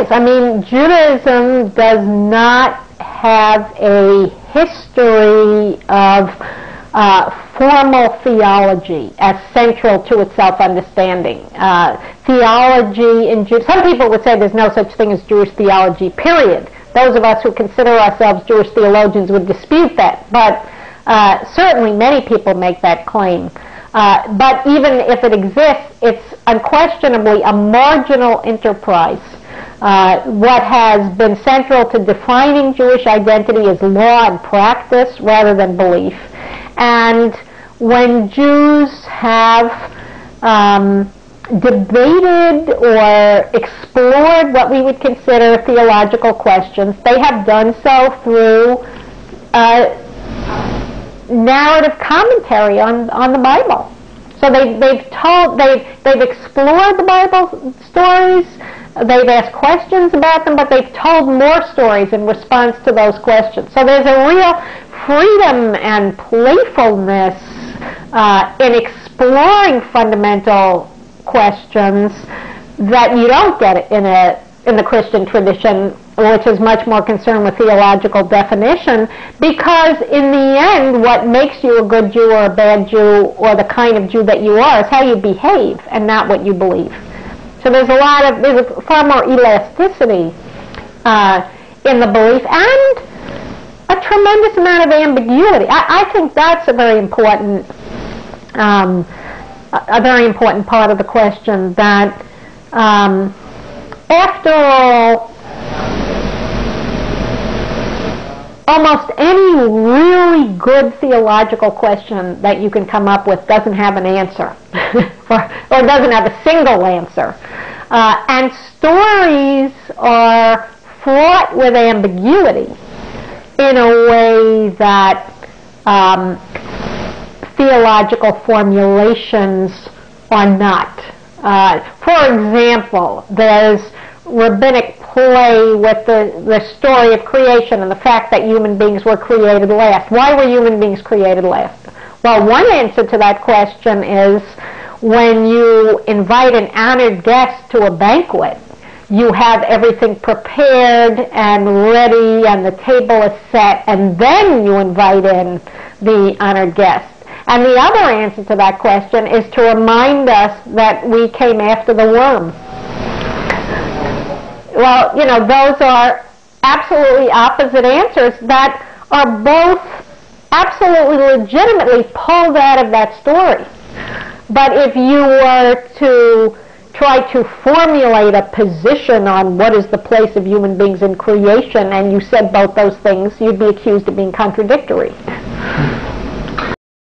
is. I mean, Judaism does not have a history of formal theology as central to its self-understanding. Theology in some people would say there's no such thing as Jewish theology, period. Those of us who consider ourselves Jewish theologians would dispute that, but certainly many people make that claim. But even if it exists, it's unquestionably a marginal enterprise. What has been central to defining Jewish identity is law and practice rather than belief. And when Jews have debated or explored what we would consider theological questions, they have done so through narrative commentary on the Bible. So they've explored the Bible stories, they've asked questions about them, but they've told more stories in response to those questions. So there's a real freedom and playfulness in exploring fundamental questions that you don't get in the Christian tradition, which is much more concerned with theological definition, because in the end what makes you a good Jew or a bad Jew or the kind of Jew that you are is how you behave and not what you believe. So there's a far more elasticity in the belief and a tremendous amount of ambiguity. I think that's a very important part of the question, that after all, almost any really good theological question that you can come up with doesn't have an answer, or doesn't have a single answer. And stories are fraught with ambiguity in a way that theological formulations are not. For example, there's rabbinic play with the story of creation and the fact that human beings were created last. Why were human beings created last? Well, one answer to that question is when you invite an honored guest to a banquet, you have everything prepared and ready and the table is set, and then you invite in the honored guest. And the other answer to that question is to remind us that we came after the worm. Well, those are absolutely opposite answers that are both absolutely legitimately pulled out of that story. But if you were to try to formulate a position on what is the place of human beings in creation and you said both those things, you'd be accused of being contradictory.